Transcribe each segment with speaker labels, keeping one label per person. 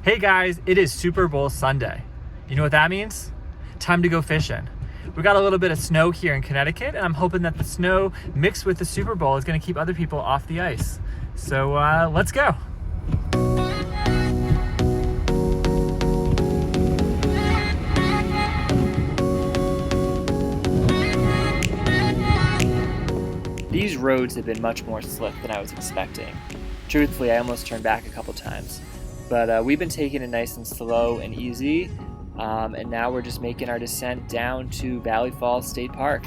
Speaker 1: Hey guys, it is Super Bowl Sunday. You know what that means? Time to go fishing. We got a little bit of snow here in Connecticut, and I'm hoping that the snow mixed with the Super Bowl is going to keep other people off the ice. So let's go. These roads have been much more slick than I was expecting. Truthfully, I almost turned back a couple times. But we've been taking it nice and slow and easy, and now we're just making our descent down to Valley Falls State Park.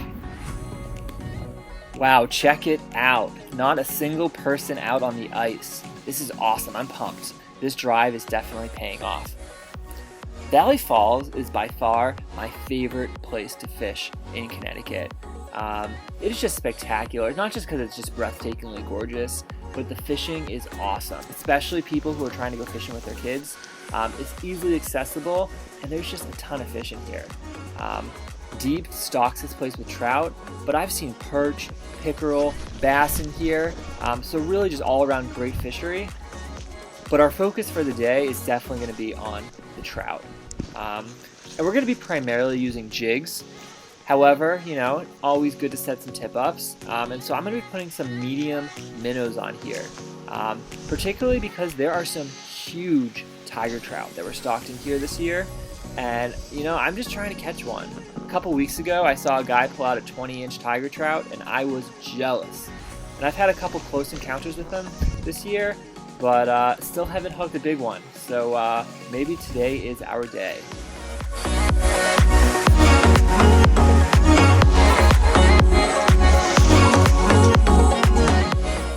Speaker 1: Wow, check it out. Not a single person out on the ice. This is awesome. I'm pumped. This drive is definitely paying off. Valley Falls is by far my favorite place to fish in Connecticut. It is just spectacular, not just because it's just breathtakingly gorgeous, but the fishing is awesome, especially people who are trying to go fishing with their kids. It's easily accessible, and there's just a ton of fish in here. Deep stocks this place with trout, but I've seen perch, pickerel, bass in here, so really just all around great fishery. But our focus for the day is definitely going to be on the trout. And we're going to be primarily using jigs. However, you know, always good to set some tip-ups, and so I'm going to be putting some medium minnows on here, particularly because there are some huge tiger trout that were stocked in here this year, and, you know, I'm just trying to catch one. A couple weeks ago, I saw a guy pull out a 20-inch tiger trout, and I was jealous. And I've had a couple close encounters with them this year, but still haven't hooked a big one, so maybe today is our day.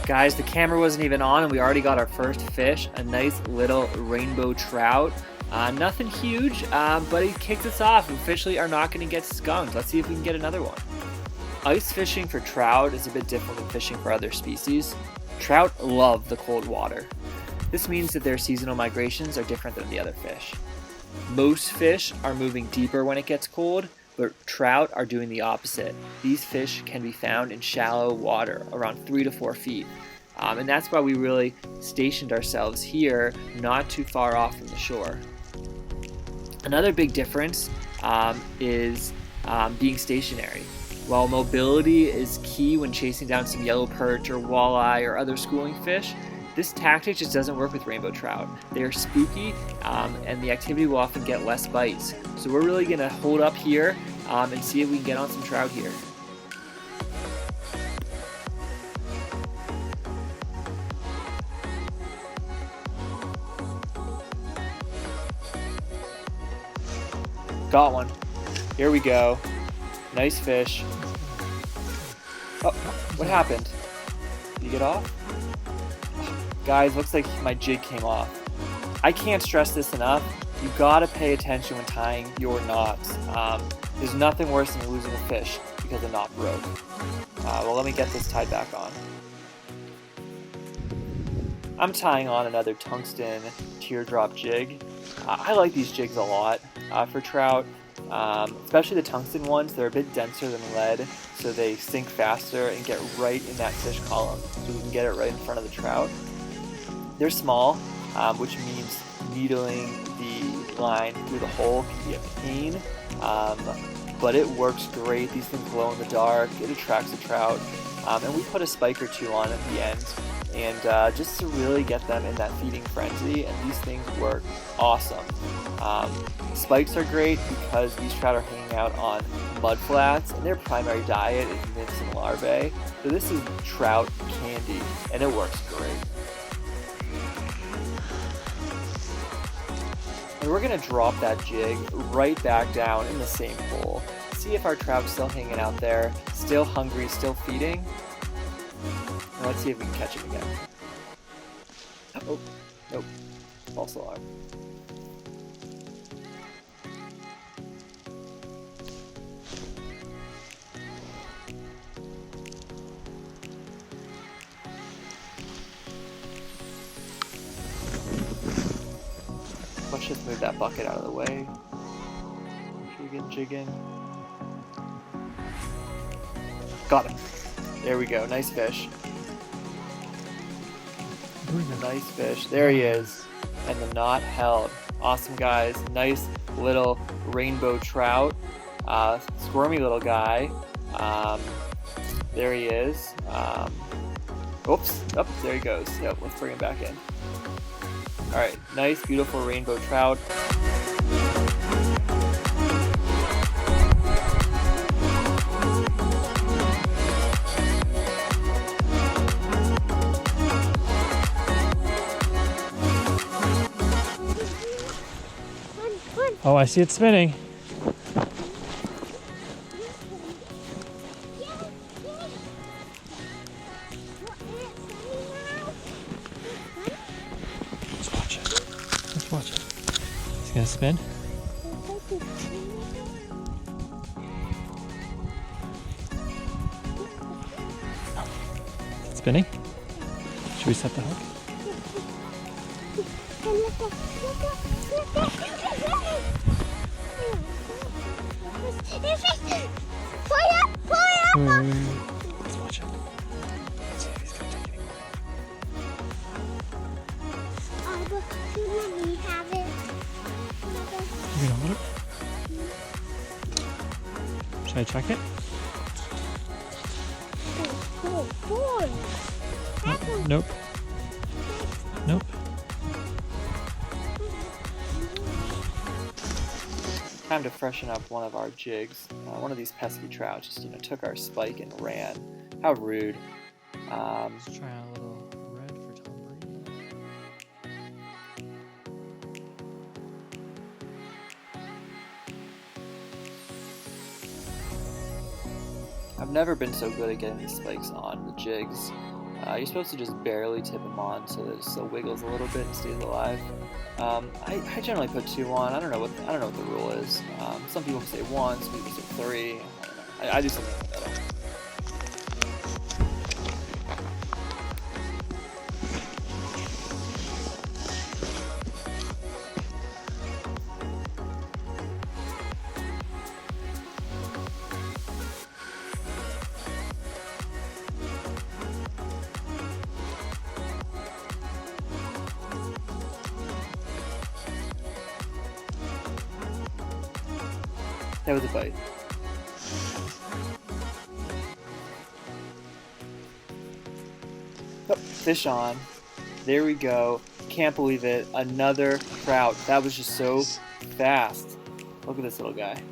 Speaker 1: Guys, the camera wasn't even on and we already got our first fish, a nice little rainbow trout. Nothing huge, but it kicked us off. We officially are not going to get skunked. Let's see if we can get another one. Ice fishing for trout is a bit different than fishing for other species. Trout love the cold water. This means that their seasonal migrations are different than the other fish. Most fish are moving deeper when it gets cold, but trout are doing the opposite. These fish can be found in shallow water, around 3 to 4 feet. And that's why we really stationed ourselves here, not too far off from the shore. Another big difference is being stationary. While mobility is key when chasing down some yellow perch or walleye or other schooling fish, this tactic just doesn't work with rainbow trout. They are spooky, and the activity will often get less bites. So we're really going to hold up here and see if we can get on some trout here. Got one. Here we go. Nice fish. Oh, what happened? Did you get off? Guys, looks like my jig came off. I can't stress this enough. You gotta pay attention when tying your knots. There's nothing worse than losing a fish because the knot broke. Well, let me get this tied back on. I'm tying on another tungsten teardrop jig. I like these jigs a lot for trout, especially the tungsten ones. They're a bit denser than lead, so they sink faster and get right in that fish column, so we can get it right in front of the trout. They're small, which means needling the line through the hole can be a pain, but it works great. These things glow in the dark, it attracts the trout, and we put a spike or two on at the end, and just to really get them in that feeding frenzy, and these things work awesome. Spikes are great because these trout are hanging out on mud flats, and their primary diet is nymphs and larvae, so this is trout candy, and it works great. And we're going to drop that jig right back down in the same hole. See if our trout's still hanging out there, still hungry, still feeding. And let's see if we can catch him again. Oh, nope. False alarm. Let's just move that bucket out of the way. Jigging. Got him. There we go. Nice fish. Nice fish. There he is. And the knot held. Awesome, guys. Nice little rainbow trout. Squirmy little guy. There he is. Oops. Oh, there he goes. Yep, let's bring him back in. Alright, nice, beautiful rainbow trout.
Speaker 2: Oh, I see it spinning. Let's watch it. Let's watch it. It's gonna spin. Is it spinning? Should we set the hook? Let's watch it. Let's see if he's gonna take any more.
Speaker 3: We have it.
Speaker 2: You gonna hold it? Should I check it? Nope. Nope.
Speaker 1: Time to freshen up one of our jigs. One of these pesky trout just took our spike and ran. How rude.
Speaker 2: Let's try a little red for Tom Brady.
Speaker 1: I've never been so good at getting these spikes on the jigs. You're supposed to just barely tip them on so that it still wiggles a little bit and stays alive. I generally put 2 on. I don't know what the rule is. Some people say 1, some people say 3. I do something in the middle. That was a bite. Oh, fish on. There we go. Can't believe it. Another trout. That was just so fast. Look at this little guy.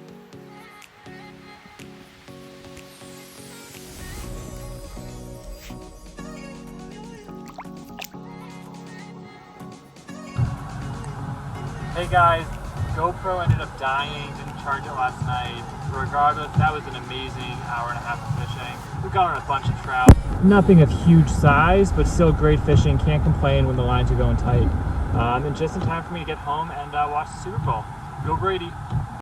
Speaker 2: Hey guys, GoPro ended up dying, didn't charge it last night. Regardless, that was an amazing hour and a half of fishing. We got on a bunch of trout. Nothing of huge size, but still great fishing. Can't complain when the lines are going tight. And just in time for me to get home and watch the Super Bowl. Go Brady.